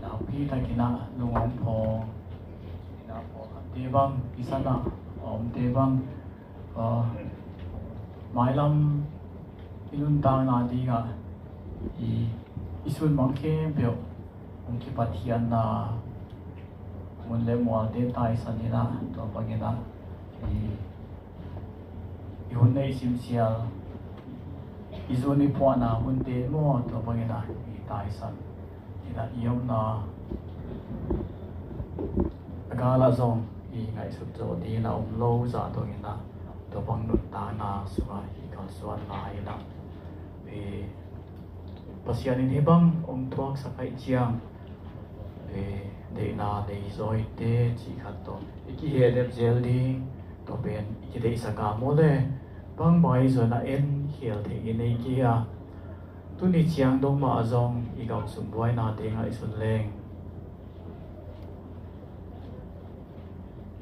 nào pi ta kina lung ông phong nào phong tế băng isana om tế băng mai lam ilun tang na đi nga isun mang khe biểu ông ki pathian na mun le mo te tai sanina to pagina ihun nei sim sial izuni po na hun te mo to pagina tai san ina iom na agala zong ngai sut zo di na lo za to ina to bang nun ta na suwa kan suan lai na pasian ini bang tuak sakai chiang de na de zoi te chi khat to iki he dep zel di to ben iki de saka mo le bang bai zo na en hiel the ini kia tu ni chiang dong ma zong i gam sum boy na te ngai sun leng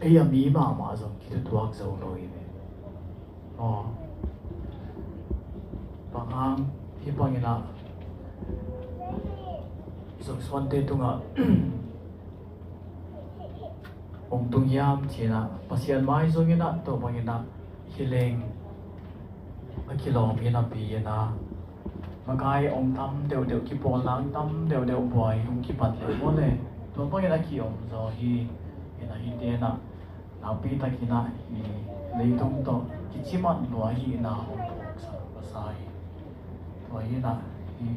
ai mi ma zong ki tu tuak zo noi ne bang ang hi pangina zong swan te tunga ông tung yam chỉ là pasian mai zong ina to bangina hileng akilom ina pi na magai ông tam đều đều ki pol lang tam đều đều boy ông ki pat le mo le to bangina ki ông zo hi ina hi te na na pi ta kina hi le tung to ki chiman lo hi na ông sa pasai to hi na hi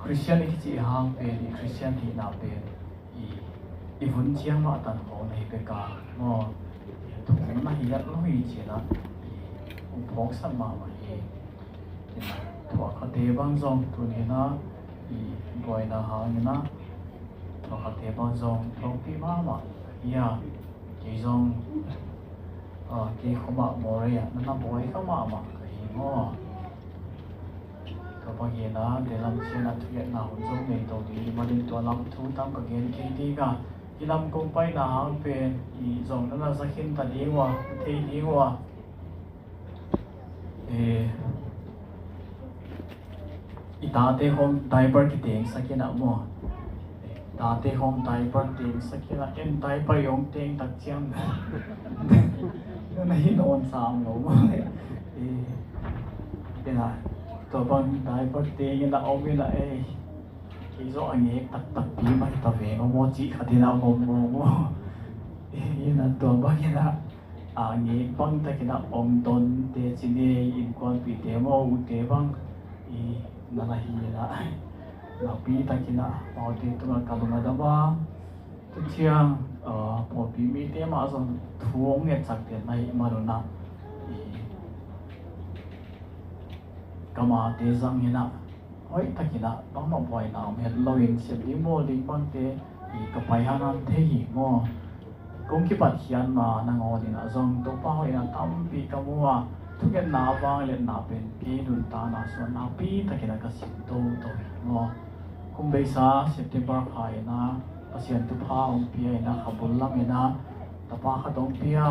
Christian ini chỉ hang pe Christian thì nào pe i vun chiang ma tan ho nei pe ka mo thung na hi ya lo hi chi na ông phok san ma ma hi ina thua kha te bang zong tu ni na goi na ha ni na thua kha te bang zong thong pi ma ya ki zong ki khoma mo re ya na boy khoma ma hi mo bang ye na de lam chen na thu na hun zo nei to di ma din to lam thu tam ka gen ki ti ga i lam kong pai na hang pe i zong na sa khin ta di wa thei di wa i ta te hom diaper ki teng sa ki na mo ta te hom diaper teng sa ki na en diaper yong teng tak chiang na hi non sang lo mo na to bang dai par te yin da omi la ki zo ang ek tak pi mai ta ve mo chi khatina mo yin to bang yin da ang ek bang ta kina om ton te chine in kon pi te mo u te bang na la hi la pi ta kina mo te tu ka ma da ba tu chiang po pi mi te ma zo thuong nge chak te nai ma ro na kama te zang ina hoi takina bang ma boy na me loin se li mo ding bang te ka pai hanan the hi mo kong ki pat hian ma na ngo din a zong to pa hoi na tam pi ka mua thu ke na wang le na pen pi dun ta na so na pi takina ka sim to mo kum be sa september khai na pasien tu pha ong pi na khabul lam ina ta pa kha dong pia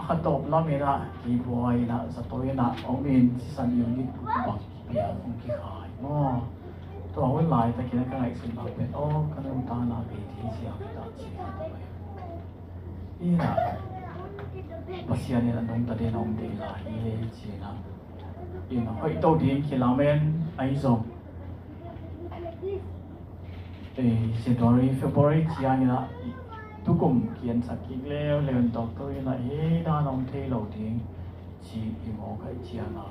kha top lam ina ki boy na sa to ina ong min san unit bang pia ong ki khai mo to hoi lai ta kina ka ngai sun ba pen ka nam ta na be thi sia ta chi ina pasien ina dong ta de nong de la hi chi na ina hoi to din ki la men ai zong January February chia ina tu cùng kiến sắc kinh leo lên tộc tôi là đa nông thế lâu tiếng chỉ một cái chia là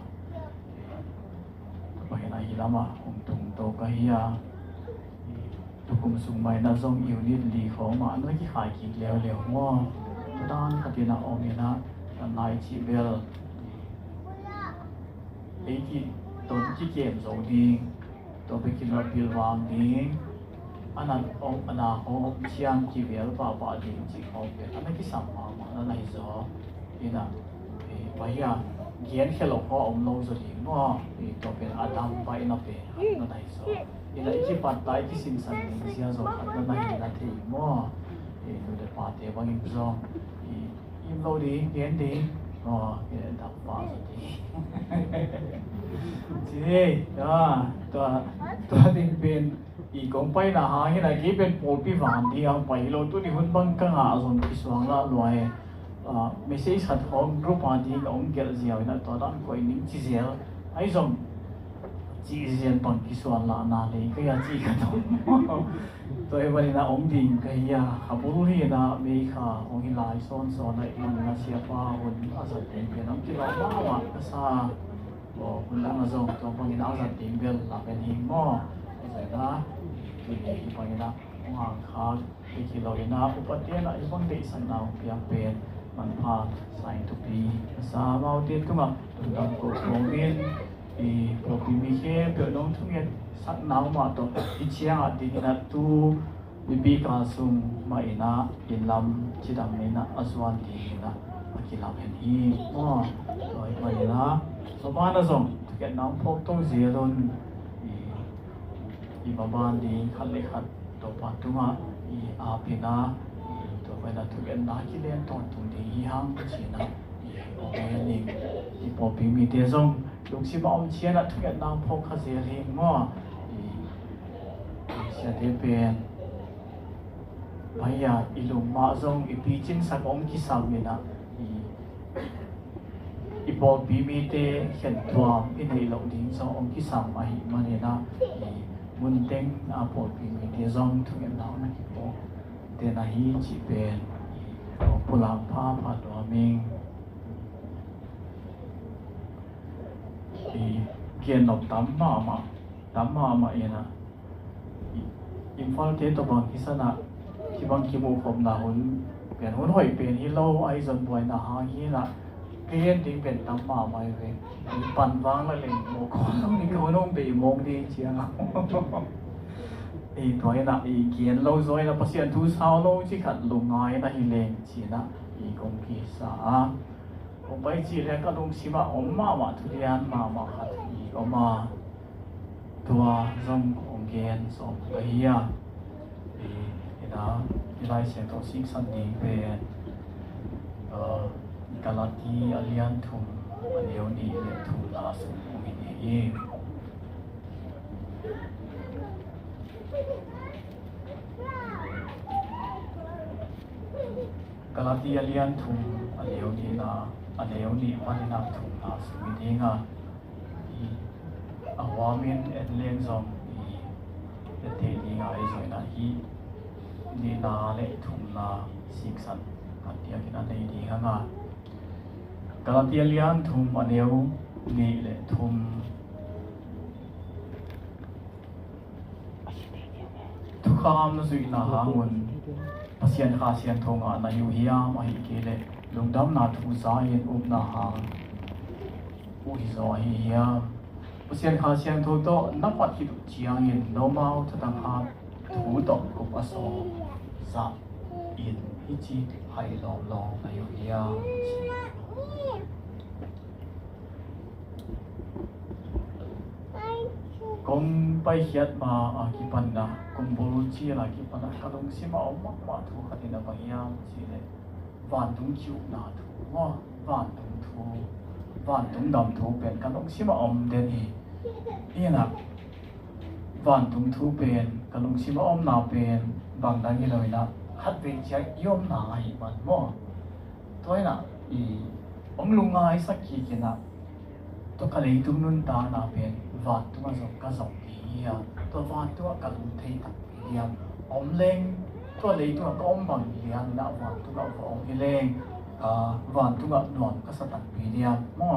vậy là gì lắm à ông tung tàu cái tu cùng sung mày là dòng yêu nít lì khó mà nó cái khai kinh leo leo mua tôi đang cái tiền nào ông ấy là này chỉ bel ấy cái tôi cái game rồi đi tôi bị cái là bill vàng đi anh ông anh ông chiang chỉ biết bảo đi chỉ học biết anh cái sản phẩm mà nó này rồi thì là bây giờ kiến khi lộc họ ông lâu rồi thì mà thì tôi biết Adam phải nó về nó này rồi thì là cái bắt tay cái sinh sản thì giờ rồi nó này là thì mà thì tôi để bắt tay bằng im rồi thì im lâu đi kiến đi cái đập phá rồi thì Sige,ตัวดินเป็นอีกองไปนะฮะเห็นอะไรกี่เป็นโปรปีวันที่เอาไปเราตัวนี้หุ่นบังกังอาส่วนที่สว่างละรวยไม่ใช่สัตว์ของรูปอันที่องเกลเสียวนะตัวนั้นก็ยิ่งจีเสียไอ้ส่วนจีเสียนตอนที่สว่างละนาเลยก็ยังจีกันตัวตัววันนี้นะองดิ่งก็ยังขับรถที่นะไม่ค่ะองที่หลายโซนในมันนะเสียฟ้าหุ่นอาศัยเป็นน้ำที่เราบ้าว่าก็ซาคุณลังazongตัวพวกนี้เอาสัตว์ติ่งเบลหลับเป็นหิงง้อไอ้ใส่ละที่พวกนี้นะห่างขาที่กิโลนะอุปเทนะอีกบางทีสันเอาเพียงเป็นมันพาใส่ทุกปีสาบเอาเดียดก็มาตุนดังกุศลเวียนอีพวกที่มีแค่เปลือกน้องทุกอย่างสักหนาวมาตัวอีเชียงอดีตนะตูวิบีกาซุงมาอินะอินลำจิดังนี้นะอสวันดีนะมากินลำเห็นอีง้อตัวพวกนี้นะสมานส่งทุกอย่างน้ำพกต้องเสียโดนอีบาบานดีขัดเล็กขัดตัวปัดตัวมาอีอาปินะตัวไปนะทุกอย่างน้ากิเลนตอนตุนดีห้างก็เชียนะอีโอเคนี่อีพอพิมีเดียส่งลูกศิษย์มาอมเชียนะทุกอย่างน้ำพกขัดเสียเองง้ออีเชียเดียเป็นพยาอีลุงมาส่งอีปีจินสักองกิสาวินะอีพอปีมีเตเห็นตัวอินในหลงดิ้งสององค์ที่สามมาหิมันเนี่ยนะมุนเต็งอาพอปีมีเตซองทุกอย่างเรานะคิดว่าเตน่าฮีจีเป็นพลังพาพาตัวมิงเกียนหลบตั้มมาเองนะอินฟอลเทตัวบางกิสนะที่บางกิมูผมนะหุ่นเปลี่ยนหุ่นหอยเปลี่ยนที่เราไอจนบ่อยนะฮะฮีนะเพี้ยนดิ้งเป็นตั้มมาไม่เลยปั่นวางละเลยโมกอนต้องนี่ก็ต้องไปมองดีเชียงตัวนี้นะเกียนเราซอยนะภาษาทูสาวเราที่ขัดลงง่ายนะฮิเลงเชียนะกงกีสาผมไปจีเรก็ลงชิมาอมมาทุเรียนมาขัดก็มาตัวซงองเกียนสองไปเฮียนะที่ไรเสียงตัวซิกสันดีเป็นกาลาตีอาลียนทุมอันเดียวนี้เลยทุมลาสุมินีกาลาตีอาลียนทุมอันเดียวนี้นะอันเดียวนี้วันนี้นะทุมลาสุมินีงะอาวามินเอ็นเลนซองเอเทนีงะไอโซนะฮีนีนาเลทุมลาสิกสันอันเดียวกันในดีฮะงะกาลาตีเลียนทุมอันเดียวนี่แหละทุมทุกคำนั้นสุดน่าหาเงินภาษาข้าเสียนทงอ่ะนายอยู่เฮียมาฮิเกเลลุงดำนาทุสาเย็นอุบนาหาอุฮิโซเฮียภาษาข้าเสียนทงโตนับปัดฮิตุเจียงเย็นโนมาอุตตังหาถูตกกุปโสซาอินฮิจิให้ลองนายอยู่เฮียกงไปเขียนมากี่ปันนะกงบรูจีละกี่ปันนะกระดงสิมาอมมาถูกขัดนะบางอย่างสิเลยวันตุงคิวนาถูกว่าวันตุงถูวันตุงดำถูเป็นกระดงสิมาอมเดนี่นี่นะวันตุงถูเป็นกระดงสิมาอมนาเป็นบางดังนี้เลยนะขัดเป็นใจยอมนาให้มันมั่วตัวน่ะองลุงไงสักกี่นะตัวกะเลยตุงนุนตานาเป็นวันตัวสองก็สองปีตัววันตัวกะลุงเทตักเดียมอมเล้งตัวเลยตัวก็อมบางเดียมนะวันตัวก็อมเล้งวันตัวก็นอนก็สตักปีเดียมมั่ว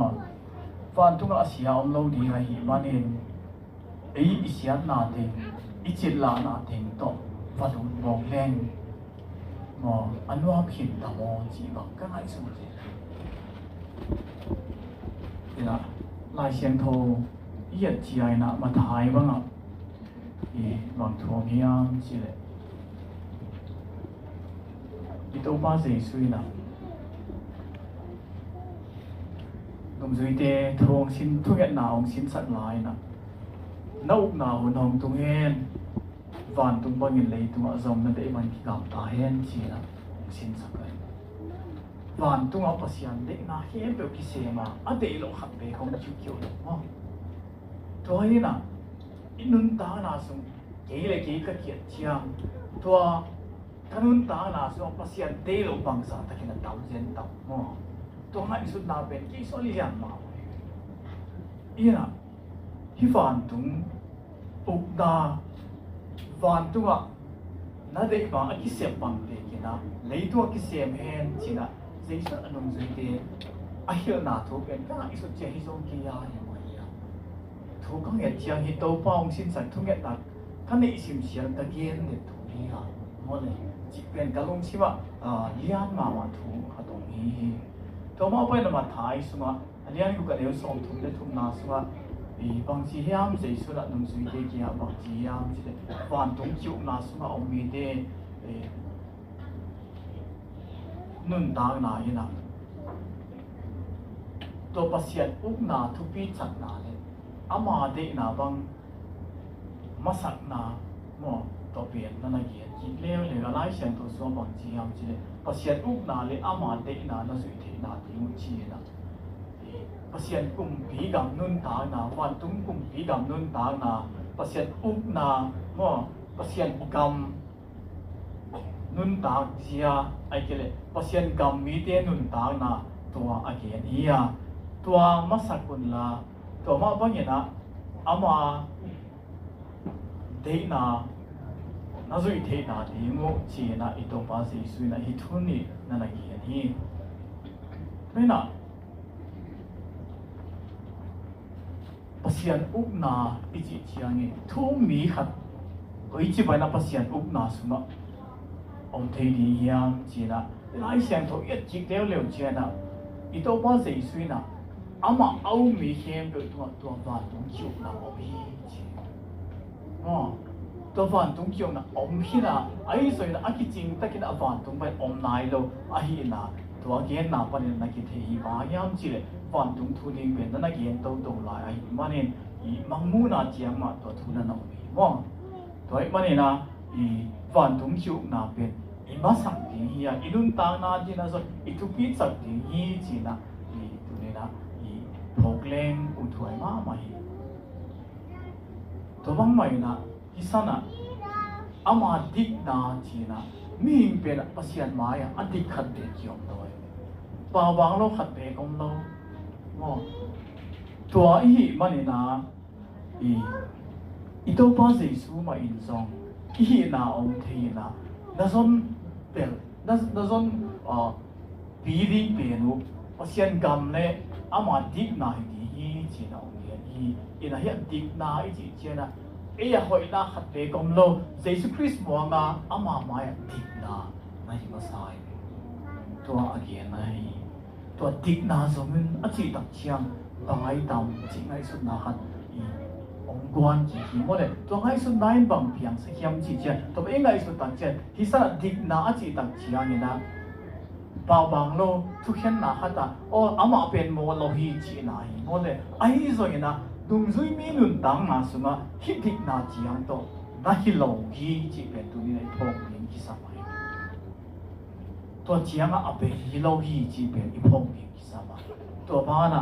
วันตัวก็เสียอมเราดีไงมันเองเสียนาเองจิตลานาเองตัววันตัวมองเล้งมั่วอันว่าผิดแต่มองจีบังก็ไม่สมจริงนี่นะลายเสียงโทเอียดจีไอนะมาถ่ายบ้างอ่ะบางทัวร์มีอ่ะสิเลยตัวบ้าเสียสุยนะนุ่มสุยเตะทวงสินทุกอย่างหนาวสินสัตว์ลายนะน้าอุกหนาวหนองตรงเฮนวันตรงบางเงินเลยตรงazomนั่นได้มันกี่กำตาเฮนสินะสินสักเลยวันตรงเอาภาษาเด็กน่าเห็นแบบกิเสมาอันเดียวเราหัดไปของคิวๆเลยมั้ง thôi na inun ta na sung kỹ lệ kỹ các kiện chiang thua kanun ta na sung pasian te lo bangsa ta kina tau zen tau mo to ngai sut na ben ki so li yan ma ina hi van tung uk da van tunga na de ba aki sem bang te kina lei tu aki sem hen china jaisu anung zui te a hil na thu ben ka isu che hi song ki ya ya mo ya thu ka nge chiang hi to pa ong sin san thu nge ta ka nei sim siang ta gen de thu ni ha mo le chi ben ka long siwa lian ma ma thu ha dong hi to ma pa na ma thai suma alian ku ka leo som thum le thum na suma vì bằng chỉ hiam dây số là nông suy thế kia bằng chỉ hiam chỉ để hoàn tống chịu na số ông mi thế nun ta na như nào to pasien uk na thu pi chat na le ama de na bang masak na mo to pian na gi ji leo le ga lai sian to so bằng chỉ hiam chỉ để pasien uk na le ama de na na suy thế na ti mu chi na pasien kum pi gam nun ta na wan tung kum pi gam nun ta na pasien uk na mo pasien gam nun ta sia ai kele pasien gam mi te nun ta na tua again ia tua masakun la tua ma bangena ama de na zui the na di ngo chi na ito pa si sui na hi thuni na na gi hi mena pasian uk na ichi chiangi thu mi khat oi chi bai na pasian uk na suma om thei di yang chi na lai sian tho yet chi teo leo chi na ito pa sei sui na ama au mi hem do tu va tung chiu na om hi chi mo to van tung chiu na om hi na ai soi na aki ching ta kin van tung bai om nai lo a hi na to again na pa ni na ki thei ba yam chi le van tung thu ding ben na gen to to lai ai manin i mangmu na chiang ma to thu na no mi mo toi manin na i van tung chiu na ben i ma sang ti hi i lun ta na ji na so i tu pi sak ti hi chi na i tu ne na i phok leng u thuai ma ma hi to bang mai na hi sana ama dik na chi na mi hing pe na pasian ma ya adik khat de kiom doi pa wang lo khat pe kom lo mo tua hi mani na i ito pa Jesu ma in song hi na om thi na zon pel na zon pi di pe nu pasian gam le ama dik na hi chi na om hi ina hi dik na i chi chi na e ya hoi na khat pe kom lo Jesu Christ mo nga ama ma ya dik na hi ma sai tua again na hi tua dik na zomin a chi tak chiang bangai tam chi ngai sun na khat i ong quan chi hi mo le tua ngai sun nai bang piang sa hiam chi chen to e ngai sun tak chen hi sa dik na a chi tak chiang ni na pa bang lo thu khen na khata o ama pen mo lo hi chi na hi mo le ai zo na dung zui mi nun tang na sunga hi dik na chiang to na hi lo hi chi pen tu ni nei thong ning ki sa mai to chiang a be hi lo hi chi pen i phong ning ki sa ma to ba na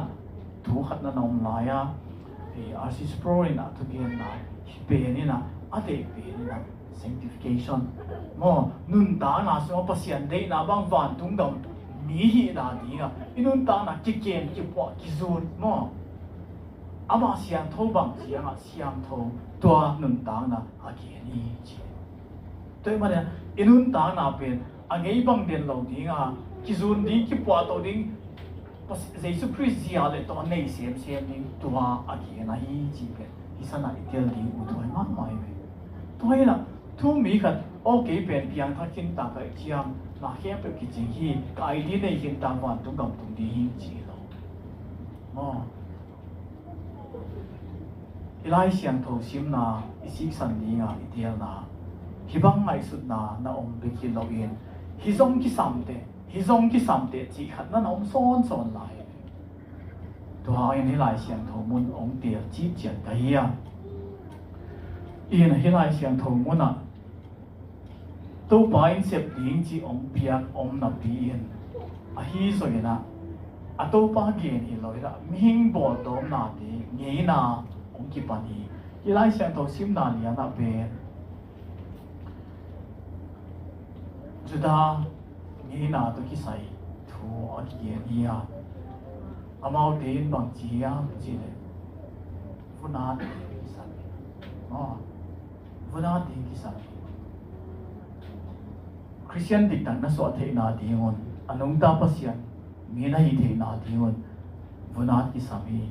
thu khat na nom la ya e RC Pro na to gen na hi pe ni na a de pe ni na sanctification mo nun ta na so pasian de na bang van tung dam mi hi na ni na inun ta na ki ken ki po ki zun mo ama siang tho bang siang a siang tho to nun ta na a ki ni chi toi ma ne inun ta na pen a ngei bang den lo ding a ki zun di ki po to ding Jesu Christ zia le to nei sem ding tua a ki na hi chi pe hi sana itel ding u thoi ma mai ve toi na thu mi khat o ke pen piang tha kin ta ka chiang na he pe ki chi hi kai di nei hin ta wan tu gam tung di hi chi lo mo ilai siang tho sim na isi san ni nga itel na hi bang ngai sut na om be ki lo in hi zong ki sam te chi khat na om son lai to ha in hi lai siang tho mun ong te chi chen ta hi ya in hi lai siang tho mun na to pa in sep ding chi ong piak om na pi in a hi so na a to pa gen hi loi da ming bo to na ti nge na ông kịp bạn đi cái lái xe thầu sim nà liền nà về Juda nghĩ nà tôi cái sai thu ở kia đi à amau đến bằng chi à chỉ là vun nát cái sai vun nát cái sai Christian dik tak na so the na dingon anong ta pasyan mi na hi the na dingon vunat ki sami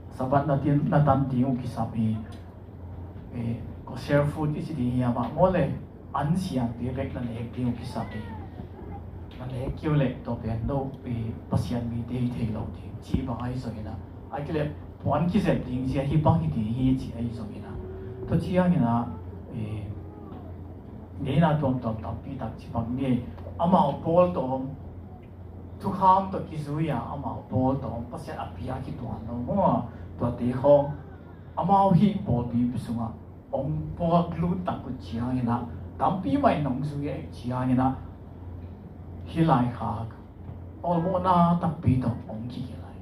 sabat na tin na tan dingo ki sami ko share food is di ya ma mole an siang de bek na ek dingo ki sami na le kyo le to pe no pasyan mi de the lo di chi ba ai so ina ai kle pon ki se ding sia hi ba hi di hi chi ai so ina to chi yang ina nghĩ là tôm tôm tôm bị đặc chỉ bằng nghề amau bol tôm thu kham to kizuya amau bol tôm bắt sẽ áp bia cái tuan nó mua tuan tê khong amau hi bol bi bisunga ông bol lu tak ku chiang ina tam pi mai nong suya chiang ina hi lai khak ol mo na tak pi to ông ki lai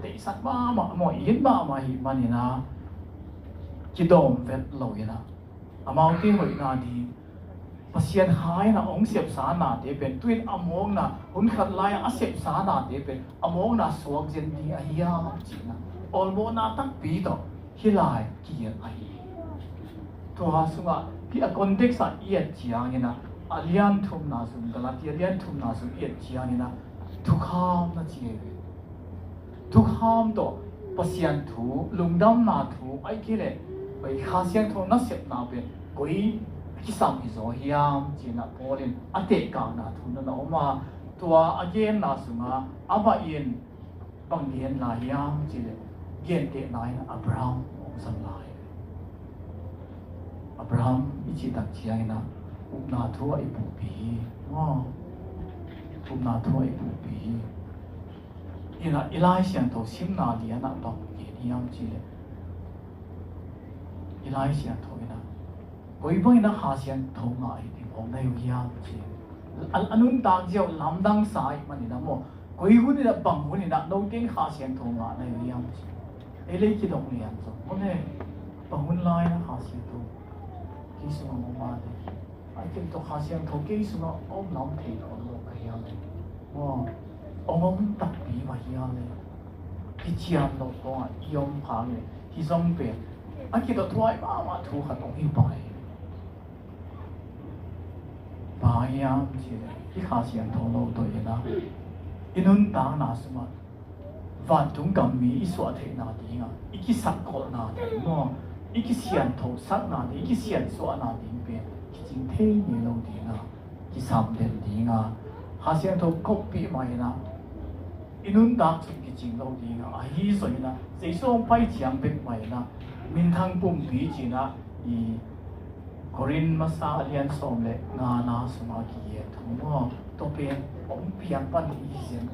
để sát ba mà mo yin ba mà hi manina ki dom vet lo ina amau ti hoi na di pasien hai na ong siap sana de ben twin among na hun khat lai a siap sana de ben among na suak jen di a hiya china olmo na tak pi to hilai ki ai to ha sunga ki a context a iet chiang ina alian thum na sum galati alian thum na sum iet chiang ina thu kham na chi thu kham to pasien thu lungdam na thu ai ki le bai kha siang thu na siap na ben koi cái sao thì rồi hiam chỉ là bỏ lên ăn tết cả na thu nó mà tua again na sunga aba in bằng điền là hiam chỉ là điền tết này là Abraham ông sang lại Abraham ít chỉ đặt chi ai na na thu ai bù bì na thu ai bù bì ina ilai xiang thầu sim na liền na bằng điền hiam chỉ là ilai xiang thầu ina quay bơi nó hạ sen thâu ngại thì ông này yêu chứ anh ta giàu làm đăng sai mà đi namo quay hôn đi là bằng hôn đi là đầu tiên hạ sen thâu ngại này yêu chứ ấy lấy cái đồng liền rồi ông này bằng hôn lai nó hạ sen thâu cái số mà mà đấy anh cái to hạ sen thâu cái số nó ông làm thì ông lo cái yêu này ông đặc biệt mà yêu này cái chuyện nó có yêu hàng này cái giống về anh cái đó thoại mà thu hạt ông yêu bài bahaya je ki khasian tholo to ina inun ta na suma van tung kam mi iswa the na dinga iki sak kol na de mo iki sian tho sak na de iki sian so na ding pe ki jing the ni lo dinga ki sam de dinga khasian tho kop pi mai na inun ta chu ki jing lo dinga a hi so ina sei so pai chiang bek mai na min thang pum pi chi na i Korean masa alian som le nga na suma ki ye thumo to pen om pian pan hi zen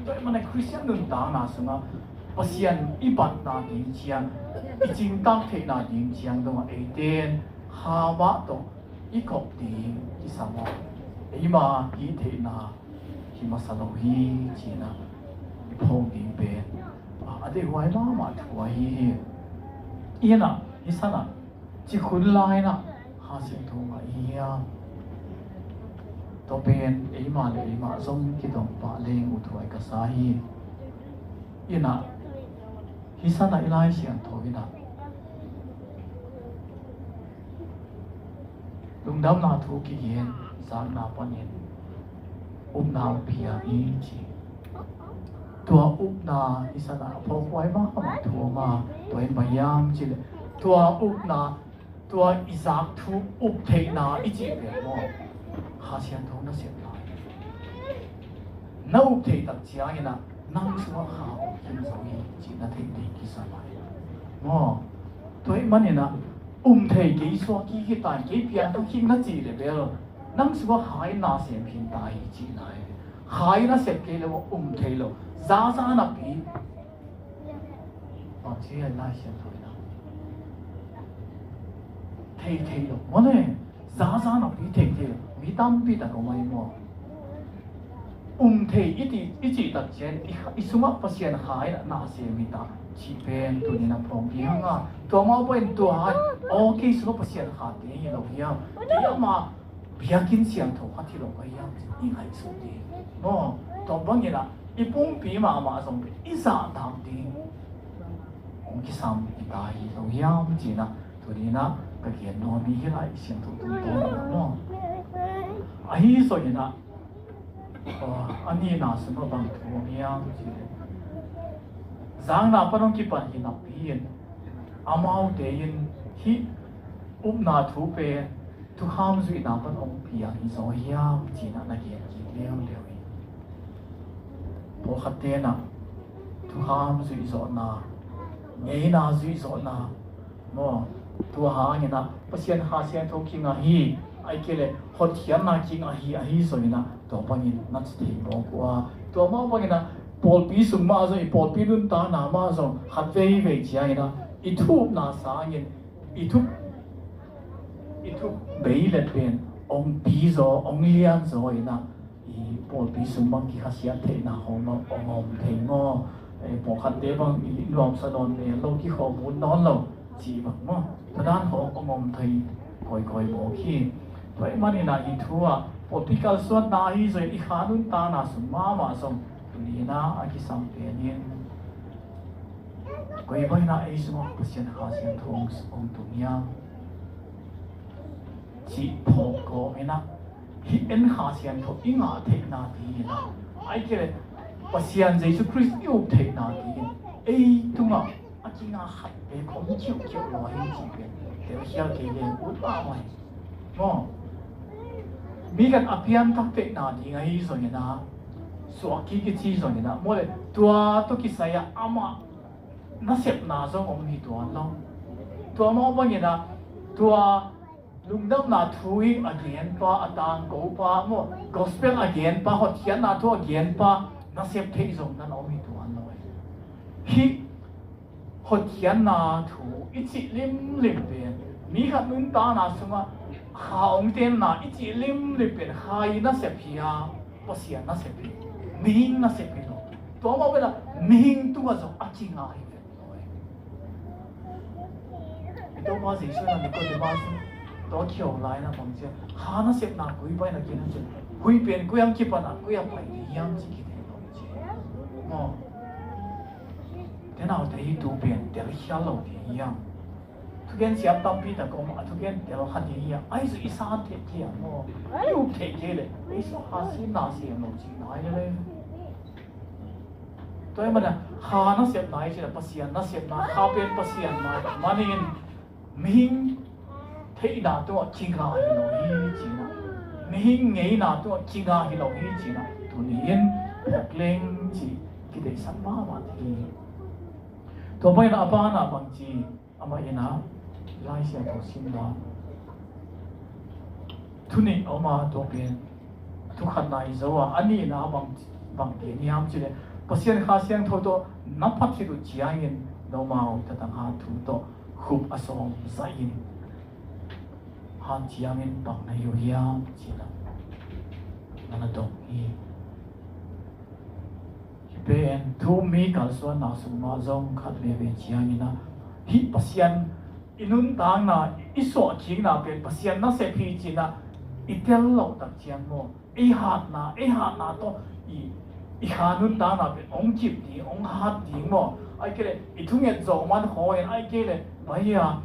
to mana Christian nun ta na suma pasian ibat na din chiang i jing tak the na din chiang dong a ten ha ba to i kop ti ki sama ei ma hi the na hi masa lo hi chi na phong din pe a de wai ma thua hi ina isana chỉ khốn lai na ha sinh thùng mà ia to pen ấy mà giống cái đồng bạc lên u thuai cả sa hi ina hi sa na ilai sian thôi na lung dam na thu ki yen sang na panin na pia hi chi tua na hi sa na po khwai ba ma thu ma toin bayam chi tua na tua Isaac thu thế na ít chỉ về mò hà xiên thâu nó xiên lại nấu thế đặc chia như là năng số hào kim giống như chỉ là thế để kí sa lại mò tôi mà nè na thế kí số kí tài kí pian thu kim nó chỉ để về rồi năng số hai na xiên pin tài chỉ lại hai na xiên cái là thế rồi giá na bị chỉ là na xiên thôi thế rồi, mà này giá nó bị thế rồi, bị đâm bị đặc cái mà, thế ít chỉ đặc chuyện, ít số mà phát hiện hai là na xe bị ta, chỉ bên tụi nó phong đi hăng à tụi máu bên tụi hai ok số bác sĩ khát thế như đâu hiểu thì mà bây kinh xem thầu phát thì đâu cái样应该是的哦tụi bằng như là一般比嘛xong一啥当的我去上一大一都样子呢tụi nó cái kiện nó bị cái lại xem thầu tụi nó ấy rồi nè anh đi nào xem bằng thầu样子giang na panong kipan hi na piin amau te in hi na thu pe tu ham zui na panong pia hi zo hiam chi na gen ki leo leo hi po khatte na tu ham zui zo na ngei na zui zo na mo tu ha ni na pasien ha sian tho ki nga hi ai kele hot hian na ki nga hi zo na to pangin na chi mo kwa to ma pangin na Paul pi sung ma zo Paul pi dun ta na ma zo khat vei vei chia ina I thup na sa ngin I thup bei le pen ong pi zo ong lian zo ina I Paul pi sung mang ki khasia the na ho ma ong the ngo po khat te bang I nuam sa don ne lo ki kho mun non lo chi bang mo ta dan ho ong thei koi koi mo ki pai mani na I thua political suat na hi zo I khanun ta na sum ma som Nina aki sampenin koi bai na ai semua pasien khasian thong ong dunia chi phoko ena hi en khasian tho inga thekna ti na ai ke pasien jesu christ yu thekna ti ei tunga aki nga khat be khom chiu chiu lo hi chi be te hia ke le ut ba mai mo mi kan apian tak thekna ti ngai so ni na so aki chi zo ni na mo le tua to ki saya ama na sep na zo om hi tua lo tua mo ba ni na tua lungdam na thui again pa atang go pa mo gospel again pa hot hian na to again pa na sep thei zo na om hi tua lo hi hot hian na thu ichi lim ben mi khat nun ta na sunga ha ong ten na ichi lim ben hai na sep hia pasia na sep Ming na sepilo. To ma wala ming tu azo achi nga hi vet noi. Ito ma si so na ko de ma so to kyo lai na bang che ha na sep na kui bai na kin che hui pen ku yang ki pa na ku yang pai ni yang chi ki de no che. Mo. Te na de hi tu pen de hia lo de yang. Tu gen siap tam pi ta ko ma tu gen de lo han ni ya. Ai su isa te ki ya mo. Yu te ke le. Ai su ha si na si no chi na le. Tôi mà ha nó xếp lại chỉ là pasian nó xếp lại ha bên pasian mà manin mình thấy nào tôi chỉ ngã hi lo hi chỉ na mình nghĩ nào tôi chỉ ngã hi lo hi chỉ na tụi niên học lên chỉ cái đấy sắm ba mà thì tôi bây giờ apa na bang chỉ ama ina lai xe tôi xin đó tụi niên ở mà tôi bên tụi khăn này rồi anh đi na bang tiền nhám chỉ là pasien khasiang tho to napat si du chiangin do mau tatang ha thu to khup asom zain han chiangin bang na yo hiam chila nana dong hi ben thu mi kal so na suma zong khat le ben chiangin na hi pasien inun tang na iso king na ben pasien na se phi china itel lo tak chiang mo e hat na to I khanun ta na be ong chip ni ong hat ni mo ai kele I thunget zo man hoi ai kele baya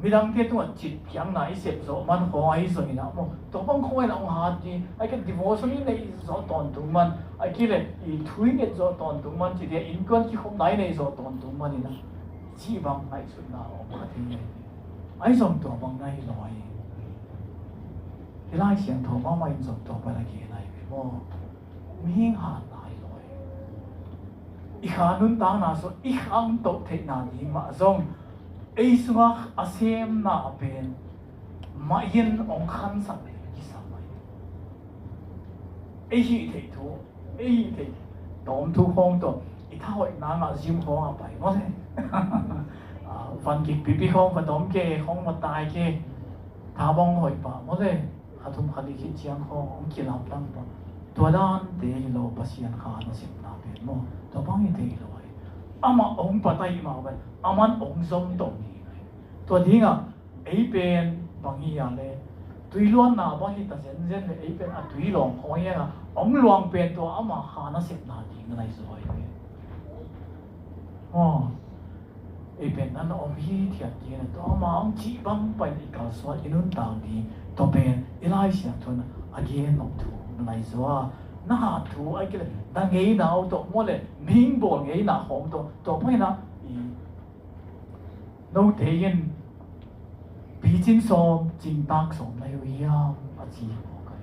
midang te tu chip kyang na I sep zo man hoi zo ni na mo to bang hoi na ong hat ni ai ke divorce ni nei zo ton tu man ai kele I thuinget zo ton tu man chi de in kon ki khom nai nei zo ton tu man ni na chi bang ai su na ong hat ni ai zong to bang nai loi Hilai siang tho ma mai zong to ba la ki nai mo Ming ha nai loi I khanun ta na so I khang to the na ni ma zong ei sunga asem na ben ma yin ong khan sa ne ki sa mai ei hi the thu ei the dom thu hong to I tha hoi na nga jim ho a pai mo le van ki pi hong va dom ke hong ma tai ke tha bong hoi pa mo le ha thum khali ki chiang ho ong ki lam tang paตัวด้านเตยโลปัสยันขานะสิบนาเป็นโมตัวบ้างเตยโลไ ama ong patay ma ba aman ong zom tong ni to dinga ei pen bangi ya le tui luan na bangi ta zen zen le ei pen a tui long ho ya ong luang pen to ama ha na sep na ding nai so ai oh ei pen nan om hi thia ti na to ama ong chi bang pai ni ka so inun tang di to pen ilai sia thon again nok thu nai so na thu ai ke na ngei na to mo le ming bol ngei na hom to pai na no te yin bi jin som jin tak som lai wi ya a chi mo kai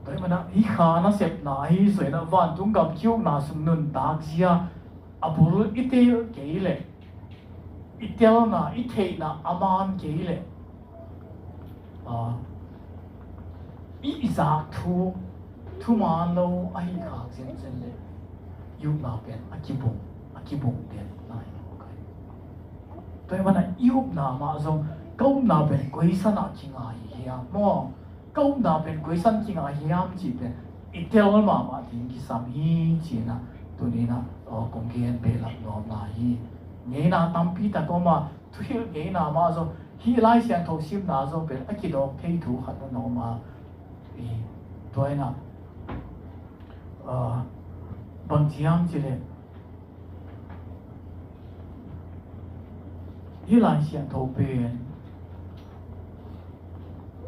toi ma na hi kha na sep na hi soi na van tung gam kyu na sum nun tak zia abur ite ke le itel na ite na aman ke le i izak thu man lo ai kha zen zen le yu na pen akibung pen nai mo kai toi mana yu na ma zong kau na pen koi sana kinga hi mo kau na pen koi san kinga hi am chi pen itel ma ting ki sam hi chi na tu ni na kong kien pe la no na hi nge na tampi ta ko ma tu hi nge na ma zo hi lai siang tho sim na zo pen akido thei thu khat no ma toi na bang chiam chi le hi lai siang tho pen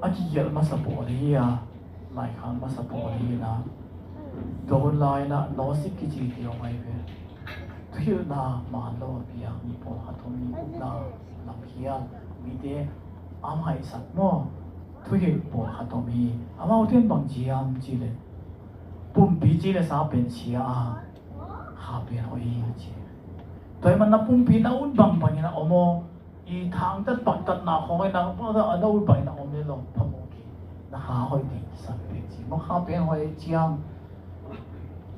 aki yel ma sa po ri ya lai khang ma sa po ri na don lai na no sik ki chi ti mai ve tu na ma lo pia mi po ha thom ni na na pia mi de am hai sat mo tu hi po ha to mi ama o ten bang chiam chi le pum pi chi le sa pen chia ha pen ho yi chi toi man na pum pi na un bang bang na omo i thang tat pak tat na khoi na pa da no bai na om le lo pa mo ki na ha hoi ti sa pe chi mo ha pen hoi chiang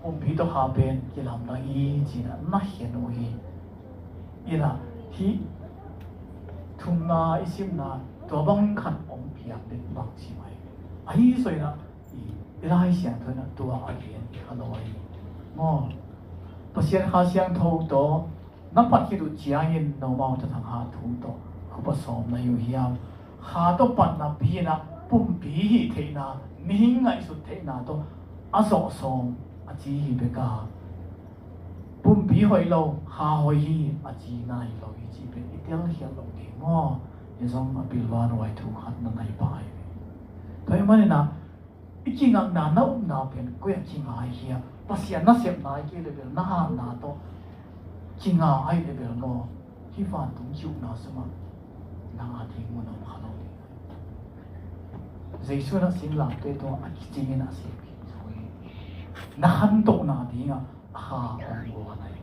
pum pi to ha pen ki lam na i chi na hian o hi ina hi thum na isim na to bang khan om pia pe bang chi mai ai soi na i lai siang thoi na tua a hian i haloi mo pasien ha siang tho to na pat ki du chiang in no mau ta thang ha thu to khu pa som na yu hiam ha to pat na pi na pum pi hi the na mi ngai su the na to a so som a chi hi be ka pum pi hoi lo ha hoi hi a chi nai lo hi chi be i tel hiam lo ni mo ye zong a bil wan wai thu khat na nai pai toi mani na iking ang na na pen ko yang king ai hi pasien na sep nai ki level na ha na to kinga ai level no hi fan tung chu na sama na a thing mo no ha no jaisu na sin la te to a ki ching na se pi na han to na dinga ha on go nai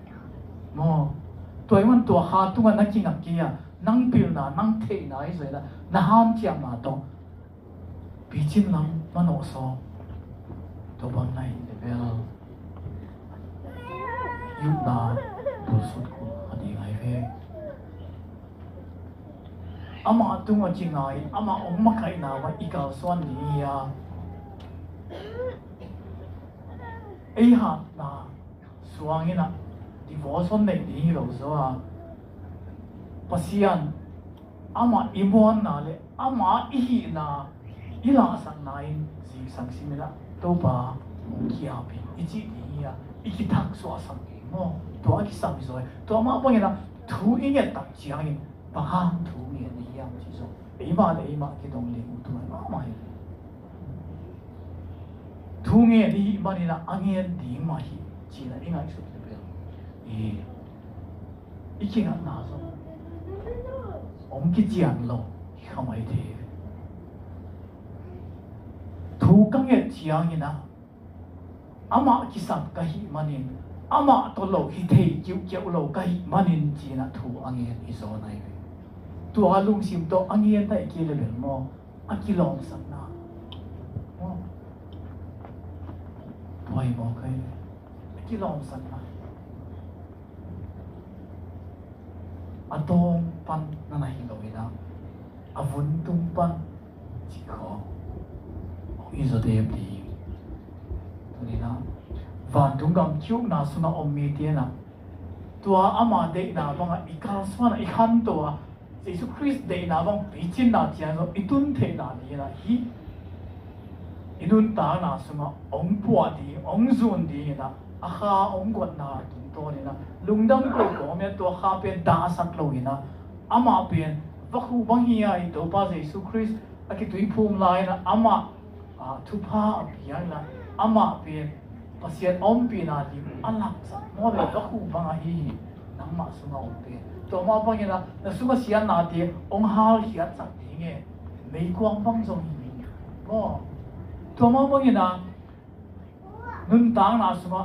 mo toi man to ha tu na kinga kia nang pil na nang the na ai zoi na ham chiam na to pi chin lang mano so to bang nai level yu na tu sut ko adi ai ve ama tunga chingai ama omma kai na wa ika swan ni ya ei ha na suangina divorce on nei ni ro zo a pasian ama imon na le ama ihi na ila sang nai ji sang simila to ba kia pi ichi ni ya iki thak so sang mo to aki sam zo to ma bo na thu i nge tak chiang ni ba ha thu ni ni ya chi so ei ma ki dong le tu ma ma hi thu nge ni ma ni na angien di ma hi chi na ingai su de be iki nga na so om ki chiang lo khamai the thu kang ye chiang ni na ama ki sam ka hi manin ama to lo hi thei kiu lo ka hi manin chi na thu angien i zo nai tu alung sim to angien dai ki le mo akilong san na mo toi mo kai akilong san na atong pan na na hi lo ina avun tung pan chi kho i zo de bi tu ni na van tung gam chuk na sunga ommi te na tua ama de na bang ikaswana ikhan to Jesus Christ de na bang pichin na chian so itun the na ni na hi inun ta na sunga ong puwa di ong zun di na aha ong got na tung to ni na lungdam ko me to kha pe da sak lo ina ama pen vakhu bang hi ai to pa Jesus Christ aki tui phum lai na ama thu pha apia na ama pen pasien om pi na di alak sa mo be vakhu bang hi nang ma sunga om pe to ma bang ina na sunga sian na ti ong ha hiat sak ti nge mei kwang bang song hi mo to ma bang ina nun tang na sunga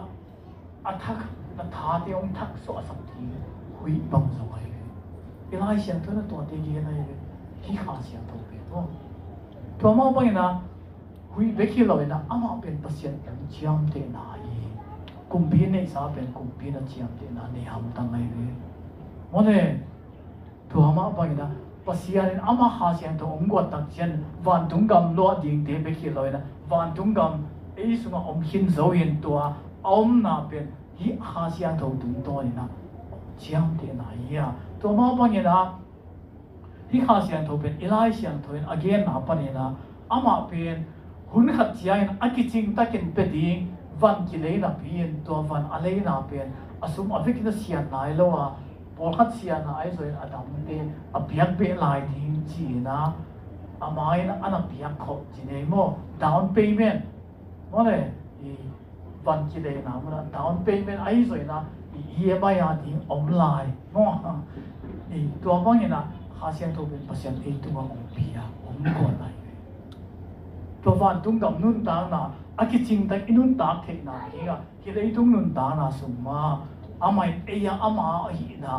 athak na tha te ong thak so sak ti hui bang so ai ilai sian to na to te gi na hi kha sian to pe mo to ma bang ina hui be khi lo ina ama pen pasien chiam te na hi kumbi ne sa pen kumbi na chiam te na ne ham tang ai ve mo ne to ama bang ina pasian ama ha sian to ong got tak chen van tung gam lo ding te be khi lo ina van tung gam ei sunga om hin zo yin to om na pen hi ha sian to tung to ni na chiam te na ya to ma bang ina hi ha sian to pen ilai sian to in again na pa ni na ama pen hun khat chiang akiching takin peding van ki leina pin to van aleina pen asum avik na sian nai lo a por khat sian na ai zoi adam te apiak be lai ding chi na amai na ana piak kho chi nei mo down payment mo le i van ki leina mo down payment ai zoi na i EMI a ding online mo i to bang ina ha sian to pen pasien e tu ma ong pia ong ko lai to van tung gam nun ta na akiching tak inun ta the na hinga ki dei tung nun ta na summa amai eya ama hi na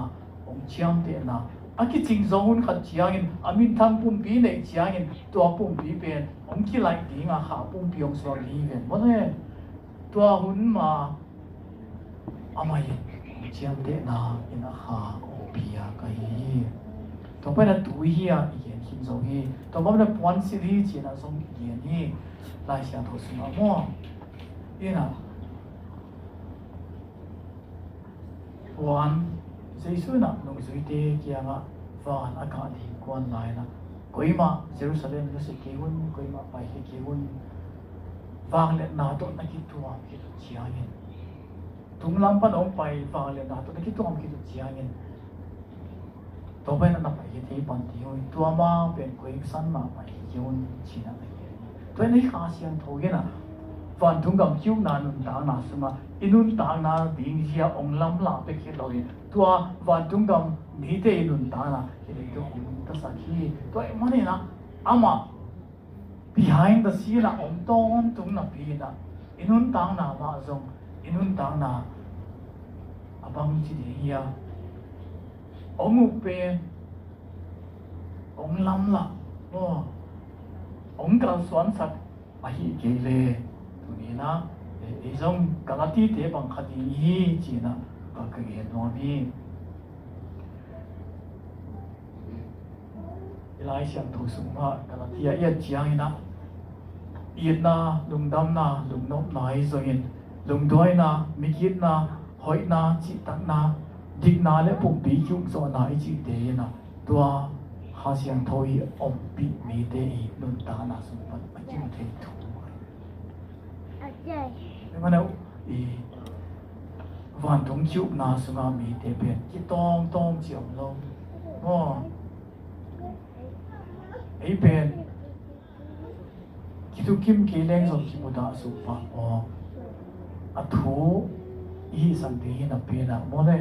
ong chiam te na akiching zong khat chiangin amin tham pum pi nei chiangin to pum pi pen ong ki lai ti nga kha pum pi ong so li ven mo ne to hun ma amai chiam te na ina kha ong pia kai to pa na tu hi a zo hi to ma na pon si ri chi na song ye ni lai sia tho su ma mo ina wan jesu na nong zui te kia nga van aka di kwan lai na koi ma Jerusalem no se ke hun koi ma pai ke hun wang le na to na ki tu am ki chia yin tung lam pan ong pai wang le na to na ki tu am ki chia yin to bai na pai hi thei pan ti hoi tua ma pen koi san ma pai yun chi na ai to nei kha sian tho ge na van thung gam chiu na nun ta na suma inun ta na ding hia ong lam la pe khi lo tua van thung gam ni te inun ta na ki le to ong ta sa khi to ai ma ne na ama behind the scene na ong ton tung na pi na inun ta na ma zong inun ta na abang chi de hia ông upe ông lam la ông cao xoắn sạch ahi kele tuni na izong kalati te bang khati hi chi na ka ke no bi ilai siam thu suma kalati ya chiang ina na lungdam na lungnop na hi zongin lungdoi na mikit na hoi na chi tak na dik na le pum pi chung so na i chi te na tua ha siang thoi om pi mi te i nun ta na sum pat ma chi te thu okay ma na i van thong chu na sunga mi te pe ki tong tong chiam lo mo ei pen ki tu kim ke leng so ki mu da su pa o a thu i san te na pe na mo le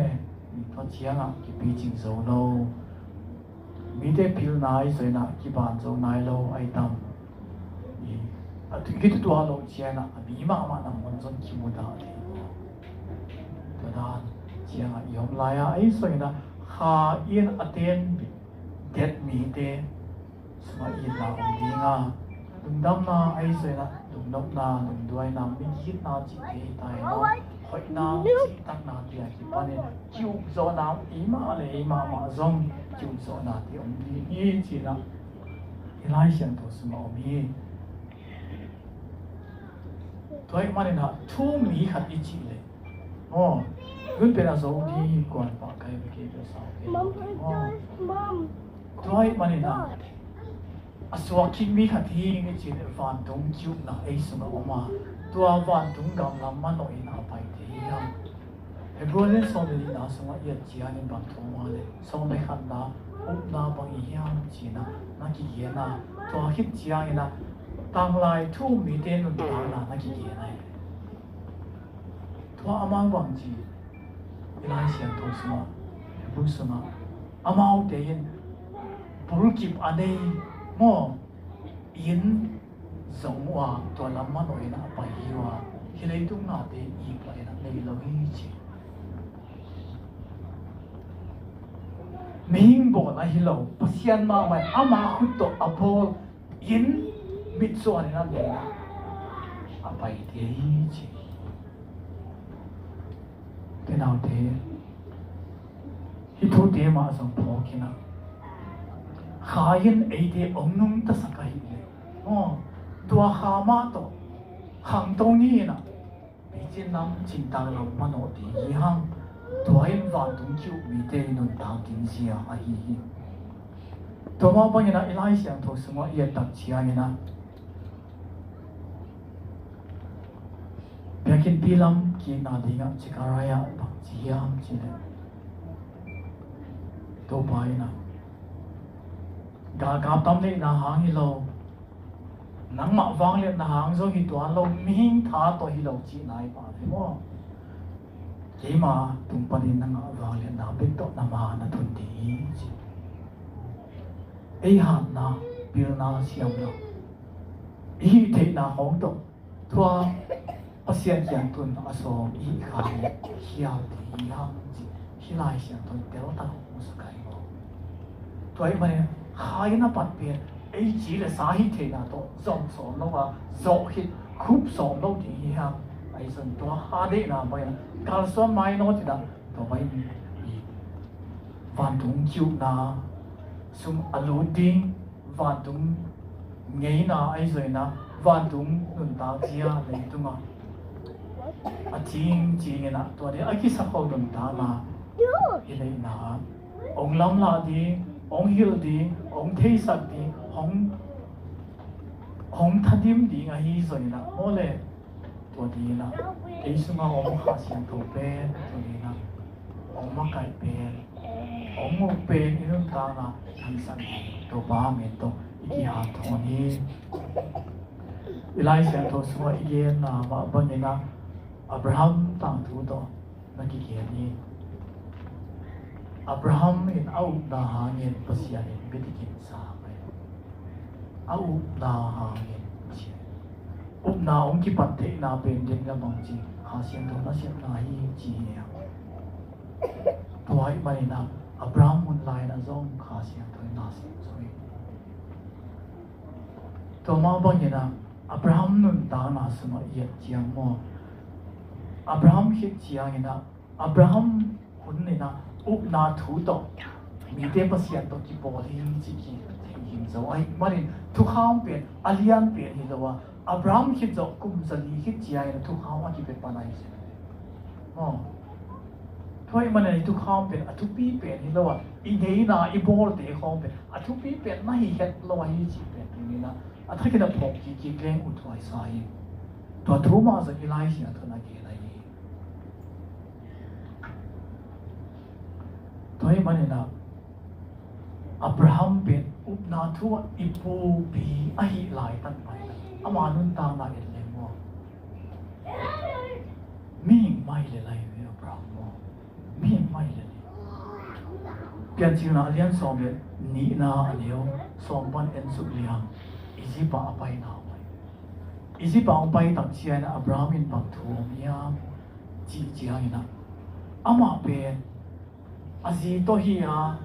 to chiang a ki pi ching zo lo mi te pil nai soi na ki ban zo nai lo ai tam i a tu ki tu lo chiang a mi ma ma na mon zon ki mu da le to da chiang a yom lai a ai soi na kha in aten get mi te sma in na om ding a lung dam na ai soi na lung nok na lung duai na mi hit na chi te tai no hoi na chi tak na ti a ki pa ne chiu zo na i ma le i ma ma zong chiu zo na ti om ni chi na ilai sian to sma om hi to thôi mà nên là thu mỹ khát ít chỉ lệ gần bên là dấu đi quan bảo cái cái sao cái thôi mà nên là aswa kim mi khát hi cái chỉ là van tung chịu na ấy sung mà tua van tung gam làm mà nói na phải thì ha cái bữa lên sau này na sung á ít chỉ anh bằng thùng mà đấy sau này khát na úp na bằng ý ham chỉ na cái gì na tua hít chỉ anh na tăng lại thu mỹ tên luôn tăng là cái gì này tua amang bằng gì ilai siang thong suma bu suma amau te yin burkip anei mo in zong wa to lam ma noi na pa hi wa hilei tung na te i plai na nei lo hi chi ming bo na hi lo pasian ma mai ama khut to apol in mit so ani na ne apai te hi chi cái nào thế hi thu thế mà xong phô kina khayin ấy thế ông nung ta sakai le tua khama to hang to ni na bị trên năm chín ta lòng mà nó thì hang tua in van tung chiu bị thế nun ta kinh sia a hi tua ma bang na ilai siang tho suma ye tak chia ni na yakin pilam ki na dinga chikaraya jiam chile to pai na ga tam le na hang hi lo nang ma wang le na hang zo hi to lo ming tha to hi lo chi nai pa the mo ke ma tum pa ni na wang le na be to na ma na thun ti chi ei ha na bil na siam lo hi the na hong to thua asian yang tun aso i khang hiao ti yang ji hilai siang tun telo ta hu su kai mo toi ma ne hai na pat pe ei ji le sa hi the na to zong so no wa zo hit khup so no ti ha ai san to ha de na ba ya kal so mai no ti da to bai ni van tung chiu na sum alu ding van tung ngei na ai zoi na van tung nun ta chia le tu ma a ching ching na to de a ki sa ko dum ta na ile na ong lam la di ong hil di ong thei sak di ong thadim di nga hi zoi na mole to di na ei su ma ong ha sian to pe to di na ong ma kai pe ong mo pe ni nun ta na hi san to ba me to iki ha to ni ilai sian to su ye na ma ba ni na Abraham tang thu to na ki ke ni Abraham in au na hangin pasian in bitikin sa mai au na hangin chi up na ong ki pat the na pen den ga bang chi ha sian to na sian na hi chi ya to ai mai na Abraham mun lai na zong kha sian to na sian soi to ma bang ni na Abraham nun ta na suma ye chiang mo Abraham hit chiang ina Abraham hun ni na up na thu to mi te pasian to ki bol hi chi ki him zo ai marin thu kham pen alian pen hi lo Abraham hit zo kum zali hit chiang ina thu kham a ki pe panai se thoi manai thu kham pen a thu pi pen hi lo i ngei na i bol te khom pen a thu pi pen na hi het lo hi chi pen ni na a thaki na phok ki kleng u thoi sai to thu ma za ki lai sia thona ki thôi mà nên là Abraham biết up na thua ipu bi ai lại tan phải ama nun ta na el le mo mi mai le lai với Abraham mo mi mai le pian chi na lian som le ni na aneo som ban en su liang easy pa apai na mai easy pa apai tak chi na Abraham in pak thu mia chi ai na ama pe Azi to hi ha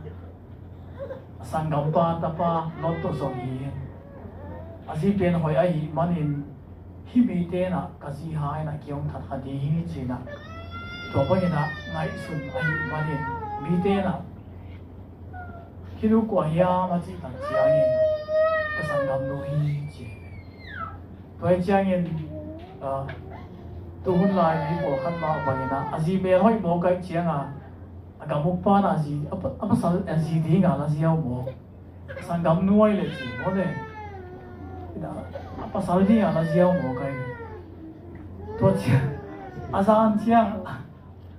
sangam pa tapa not to so hi azi pen hoi ai manin hi mi te na kazi hai na kyong that ha di hi chi na to ba na ngai sun ai manin mi te na hiru kwa ya ma chi ta chi ai ka sangam no hi chi to ai chiang yin tu hun lai ni po khan ma bangina aji me hoi mo kai chianga agamuk pa na ji apa sal aji di nga la ji mo sangam nuai le ji mo le ida apa sal di nga la ji mo kai to chi azan chiang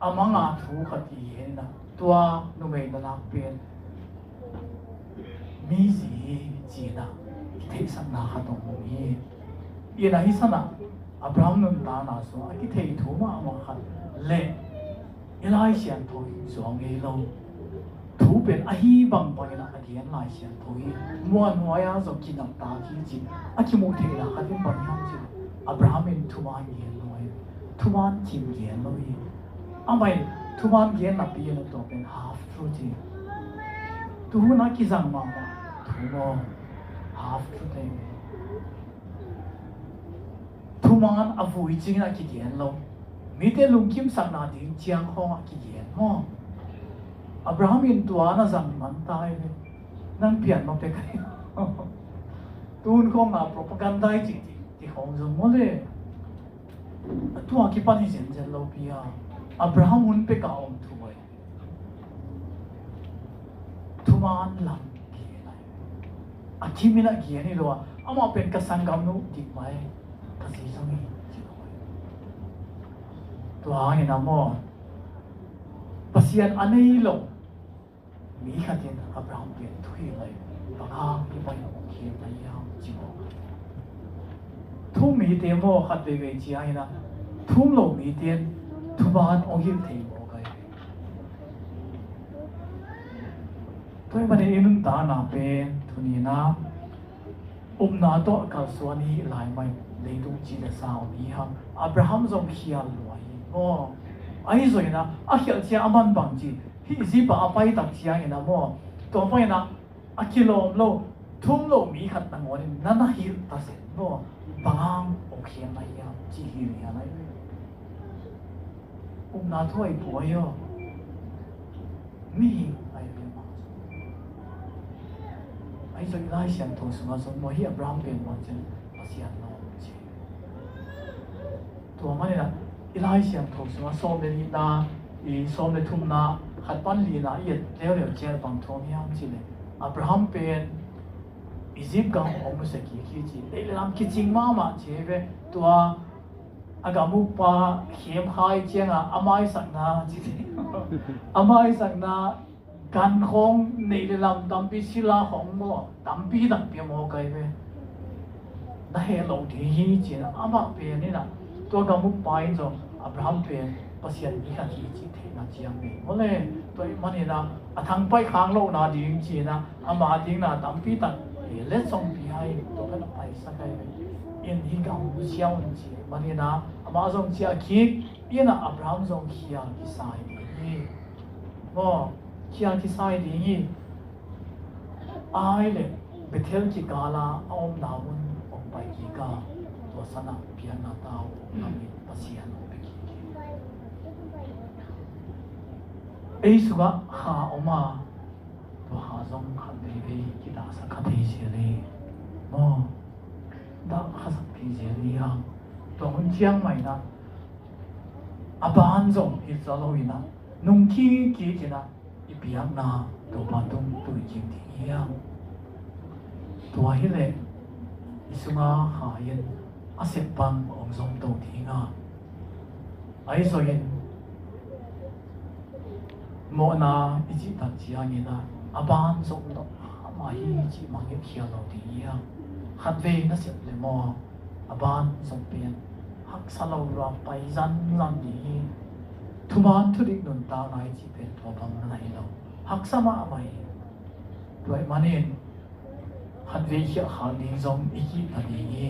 amanga thu khati hena tua nu me na lak pen mi ji ji na thei sang na khatong mi ina hi sana Abraham nun ta na so aki thei thu ma ma khat le ilai sian thoi so nge lo thu pen a hi bang bang na akian lai sian thoi muan hoya zo kinam ta ki ji aki mo thei la khatin bang ham ji Abraham in thu ma ye loi thu man chim ye loi amai thu man ye na pi na to pen half true ji tu na ki jang ma ma thu no half true te thu man avui ching na ki yen lo mi te lung kim sang na ding chiang khong ki yen ho Abraham in tua na zang man tai le nang pian ma pe kai tun khong na propaganda ti khong zo mo le tua ki pan hi jen lo pia Abraham hun pe ka om thu mai thu man lam ki lai a ki mina ki ni lo ama pen ka sangam nu ti mai kasi sangi tua ni na mo pasian anei lo mi khatin Abraham pe thui lai banga ki pai no ki pai ya chi mo thu mi te mo khat ve ve chi ai na thum lo mi ten thu ban ong him thei mo kai toi ba ne inun ta na pe thu ni na na to kal swani lai mai lấy đúng chỉ là sao mi ha Abraham zong hial luai mo ai rồi na a hial chia aman bang ji hi ji ba pai tak chia ina mo to pai na a kilom lo thum lo mi khat na ngon na na hi ta se mo bang o khian na ya chi hi ni na na thoi po yo mi ai be ma ai rồi lai sian to suma so mo hi Abraham pe mo chen asian noตัวมันเนี่ยอีไลเสียงถูกสมว่าส้มเลยนะอีส้มเลยทุ่มนะขัดปั้นลีนะเอียดแล้วเดี๋ยวเจอบังทองยังจีเลยอับราฮัมเป็นอียิปต์กังองมุสกีคิดจีเอ้ยลำคิดจริงมากมาเจเวตัวอากามุปะเข้มหายเจียงอ่ะอาไม่สักนาจีอาไม่สักนาการของในลำตั้มปีศิลาของโมตั้มปีตั้งปีโมไกเวนั่นเหตุเราที่จีนะอามาเป็นนี่นะตัวกำมุกไปจงอับราฮัมเป็นภาษาอีกันที่จีเทนักเจียงมีโอ้เลยตัวมันนี่นะทางไปข้างโลกนาดิ่งจีนะอามาดิ่งนะตั้มปีตั้งเล็ดส่งปีให้ตัวกันไปสักไงอินที่กำมุกเชี่ยวจีมันนี่นะอามาส่งเชียคิดอินนะอับราฮัมส่งเชียที่สายดีว่าเชียที่สายดีไอ้เลยไปเที่ยวที่กาลาเอาหนาวุนออกไปกี่กาตัวสนับเพียงนาตาวทำให้ภาษีอันเป็นกี่ไอ้สุกะหาออกมาตัวหาจงขัดเบบีกิดาสักขัดเฮเจลีโม่ดาขัดสักพีเจลีอ่ะตัวคนเชียงใหม่นะอาบานจงอิจฉาโลวินะนุ่งขี้จีนะอีเปียกนาตัวปาตุงตัวจริงที่ยังตัวฮิเลอิสุงาหายันอาเสปังองค์ทรงตัวที่งาไอ้ส่วนโมนาอิจิตัดจีอันนี้นะอาบานทรงตัวมาฮิจิมังเขียวเราที่ยังขัดเวนัสเลโมอาบานทรงเปลี่ยนหักสลาวราไปจันนี้ทุบานทุดิกนุนตาในจีเป็นตัวบังในเราหักสมาไม่ด้วยมันเองขัดเวเขียวขาดีทรงอิจิตัดนี้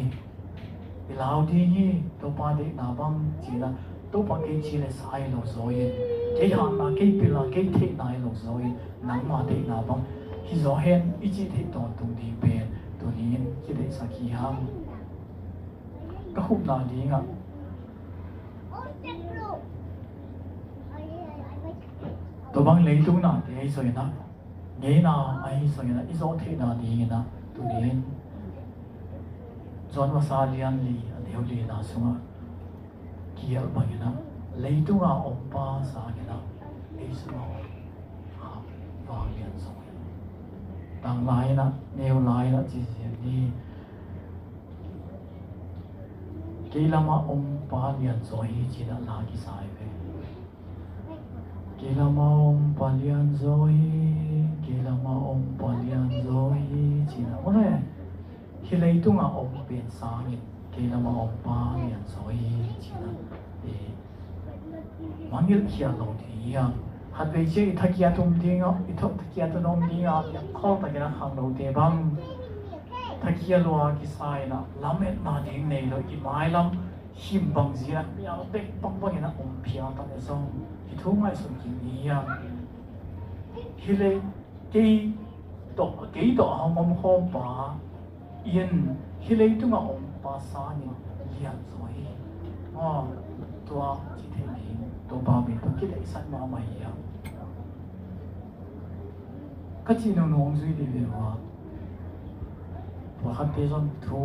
ลาวดีนี่ตัวปาเด็กนาบังจีนะตัวปาเกจีเลสไอโลโซยเกี่ยหันนาเกี่ยปิลาเกี่ยเทนายโลโซยนังมาเด็กนาบังฮิโซเฮนอิจิเทตอนตรงดีเป็นตัวนี้ที่ได้สักกี่ห้างก็หุบนาดีอ่ะตัวบังเลยตัวน่ะที่ไอ้โซยนะเงี้ยนะไอ้โซยนะอิโซเทนาดีนะตัวนี้จวนว่าซาเลียนลีเดียวลีนาสุงะ kial bangina leitunga ompa sa gina isma ha valian so tang lai na neu lai na chi ni keilama ompa lian so hi chi na la ki sai ve keilama ompa lian so hi keilama ompa lian so hi chi na ore hi leitunga om pen sa ni keilama ompa lian so hi chi na mangil kia lo di ya hat ve che thakia tum dinga ithok thakia to nom dinga ya khol ta kena khang lo te bang thakia lo ki sai na lamet na ding nei lo ki mai lam him bang zia ya bek bang bang na pia ta ne song ki thu mai sun ki ni ya hi le ki to ha mom khom pa yen hi le tu ma om pa sa ni ya so hi tua chi the ni to ba mi to ki le san ma mai ya ka chi no nong zui di le wa wa khat te son thu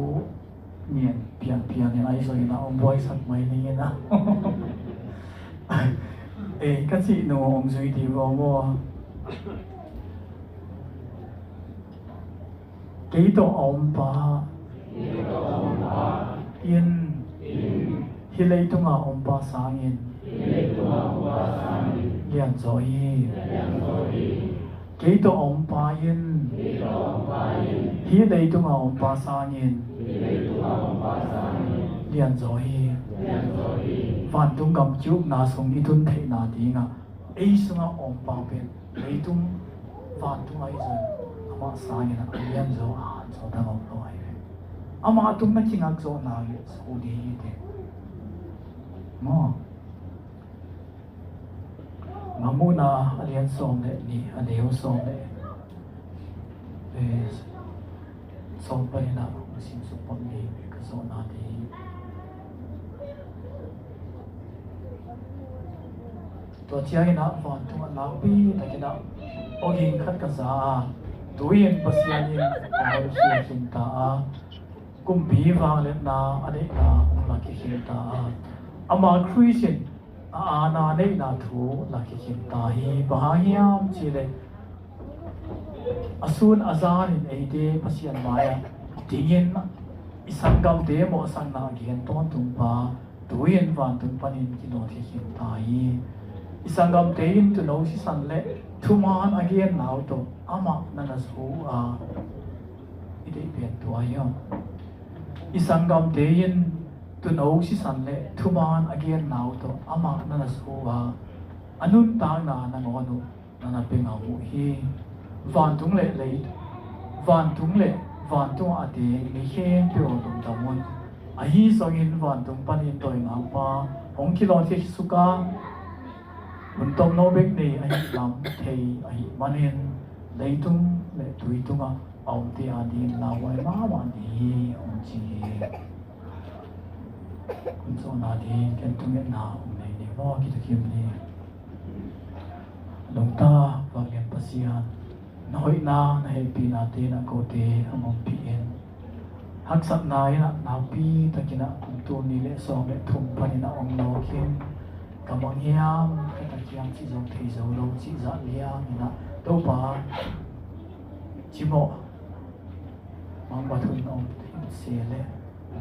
mien pian ni ai so ina om boy sak mai ni na ka chi no om zui di wa mo cái tổ ông ba yên hi lấy tung ông ba sang yên liền rồi cái tổ ông ba yên hi lấy tung ông ba sang yên liền rồi phản tung cầm chúc na sung đi thun thể na đi nga ấy sung ông ba bên lấy tung phản tung ấy rồi ama sangin na yan zo so da ngom lo ai ama tum na chingak zo na ye so di te mo mamuna alian song le ni aleo song le song pa na sim su pom ni ka zo na di to chia na phon tum na pi ta kina ogin khat ka za tuyen pasianin ay siya hinta kumbi vanglet na adik na laki hinta ama Christian na nei na thu laki hinta hi bahayam chile asun azan in ede pasian maya tingin isang gam de mo sang na gen ton tung pa tuyen van tung panin kino thi hinta hi isang gam dein to no si san le thuman again now to ama nana su ide pen to ayo isang gam dein to no si san le thuman again now to ama nana su anun ta na na ngonu nana pe nga mu hi van tung le van tung ate ni he pyo tung tamon ahi songin van tung panin toy nga pa hong kilo thi suka untuk nobek ni ai lam thei ai manin leitung le tuitunga om ti adin lawai ma ni om chi kun so na di ken tunge na om nei ni mo ki ta kim ni long ta wa gen pasian noi na he pi na te na ko te amom pi en hak sat na ina na pi ta kina tu ni le so le thum pani na om no kin kamang hiam kita kiam chi zong thei zo lo chi za liang ina to pa chi mo mang ba thun om se le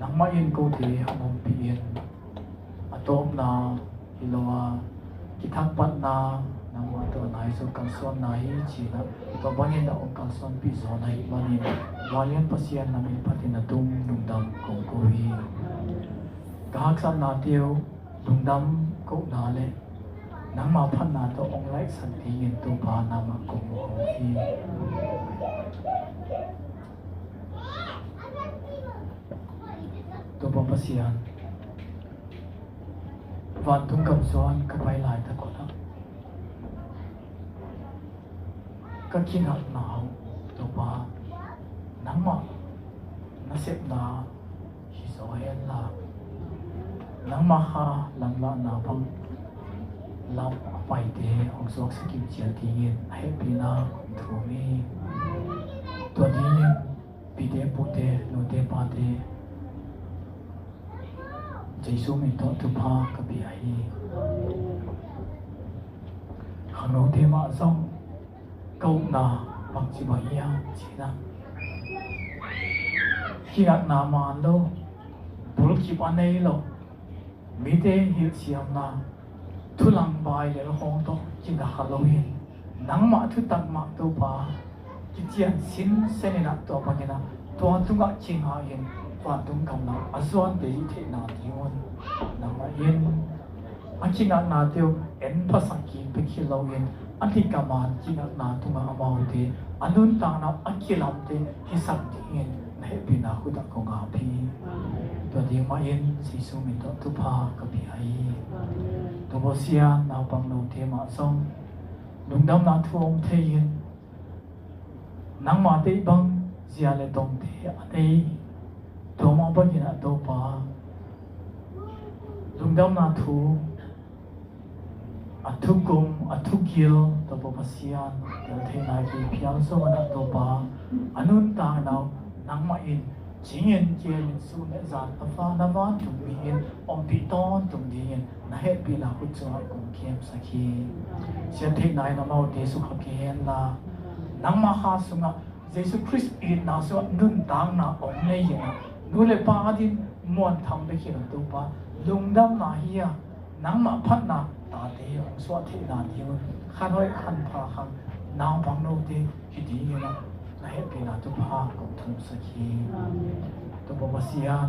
nang ma in ko the om pi en atom na hilowa ki thak pat na nang wa to nai so kal son na hi chi na to bangin na om kal son pi zo na hi bangin walian pasian na min patin na tum nung dam kong ko hi kahak san na tiêu nung dam ko na le nang ma phan na to ong lai san ti yin tu pa na ma ko mo hi to pa pasian van tung kam suan ka pai lai ta ko na ka kin hak na hau to pa nang ma na sep na hi so hen la nang ma ha lang la na pang lam pai te ong sok sakim chia ti yin happy na thu mi to ni pi te pu te no te pa te ใจสู้มีตัวทุพากับพี่ไอ้ขนมเทมาส่งเกาหนาบางจีบายาจีนะที่นักนามาโลบุรุษจีบอันนี้โลมีเตหิเสียมนาทุลังใบเลยละห้องโตจิงกับฮาโลวีนนังมาทุตักมาตัวป่าจิตยันสินเสนนักตัวปากินะตัวตุงกับจิงหายินตัวตุงกำลังอาส่วนเดียเทนาที่วันนังมายินอันจิงอันนาเดียวเอ็นภาษาจีนเป็นคิโลยินอันที่กำมันจิงอันนาตุงอามาอุดีอันนู้นต่างนาอันคิลามเดฮิสัมดียินในปีนาคุดักงอาพีตัวเดียวมายินสิสุมิตตุภากับพี่ไอตัวบอสยานาบังโนเทมาส่งลุงดำนาทวงเทียนนังมาเตบังเสียเลตงเทอันนี้ตัวมาบังยินอัตโตปาลุงดำนาทูอัตุกุมอัตุกิลตัวบอสยาเดี๋ยวเทนายกีพิอาส่งอัตโตปาอันนู้นต่างนานังมาอินจิงเงินเจียนสูเนจานอัฟานาวานตุงดีเงินอมปิตอนตุงดีเงินน่าเฮปีลาคุจวกุมเขียมสักทีเสียเทนายนามาเดสุขเกียนลานังมาหาสุงะเยซูคริสต์อินนาสวะนุนต่างนาอมเนยนะนูเลปาดินมวนทำไปขีดตัวปาลุงดำนาเฮียนังมาพัดนาตาเดียวสวะเทนาเดียวขันไว้ขันพาขันนางบังโนเดคิดดีเงินน่าเฮปีนาตุภากุมทุนสักทีตัวบอสยาน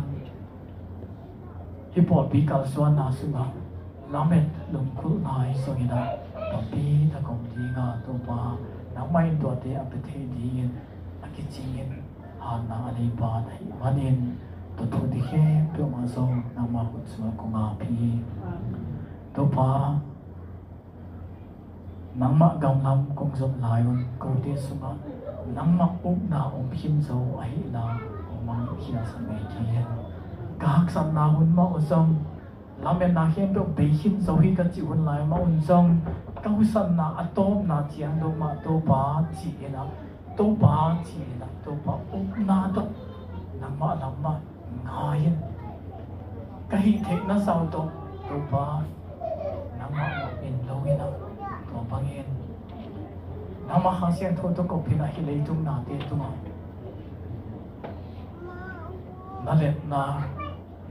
ที่ปอดปีกาส่วนนาสุงะลาเม็ดลุงคุนายส่งยินาต่อปีตะกงดีงาตัวปานังไม่ตัวเดียประเทศดีเงินอากิจิเงินหานาอันนี้ปาได้วันนี้ตัวทุดิเขเปียวมาส่งนางมาหุดสวกงาพีตัวปานังมากำลังคงสมลายวันกูเดสุงะนังมาอุบนาองพิมโซไอลาองมังเขียสมัยเทียนกากสันนาหุนมาอุซงลำเอ็นนาเขียนเป็นเบหินโซฮิกันจิหุนลายมาอุนซงก้าวสันนาอัตโตมนาเจียงโดมาโตปาจีนะโตปาจีนะโตปาอุบนาโตนังมาลำมางายินกะฮิเทกนะสาวโตโตปานังมาอินโลวินะตัวบางเอ็นน้ำมาหาเสียงโทษตัวกบพินาฮิเลตุงนาเตตุงนั่นแหละน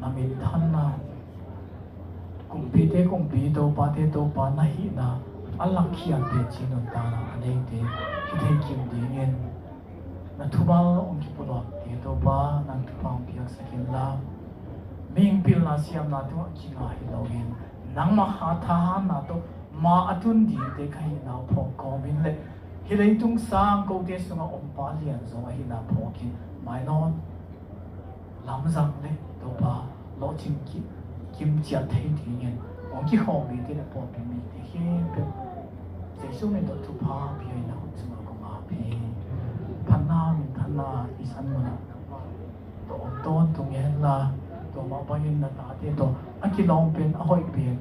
ามิทันนากุมพีเตกุมพีโตปาเตโตปานาฮินาอัลลักขียนเตจินุตานาอันเดเตฮิเทกิมดีเงินนาทุบาลองคิปุลเตโตปานังทุบาองพิยักสกินลามิงพิลนาเสียมนาตัวจิงาฮิโลเงินนังมาหาทหารนาตัวมาอตุนดีเตใครนาพงกอมินเล่ฮิเลตุงสร้างกูเดสุงอมปาเลียนสงหินาพงกินไม่นอนลำซังเล่ตัวปาโลจิงกิมจัดเทดีเงินองค์ที่หอมมีที่ละปอดมีที่เห็นเป็นเจสุเมนตัวทุพาพี่นาคุณสมกมาพี่พันนามิพันนาอิสันมาตัวอมต้นตรงเย็นละตัวมาไปยินนาตาเตตัวอันที่ลองเป็นอ้อยเปลี่ยน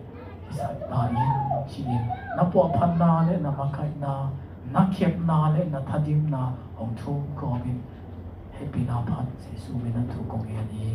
อิสันตายินชีนนับว่าพันนาเล่นมาไข่นานักเขียบนาเล่นทัดิมนาองทุกกอบินให้ปีนาพันเจสุเมนันทุกกงเงียนี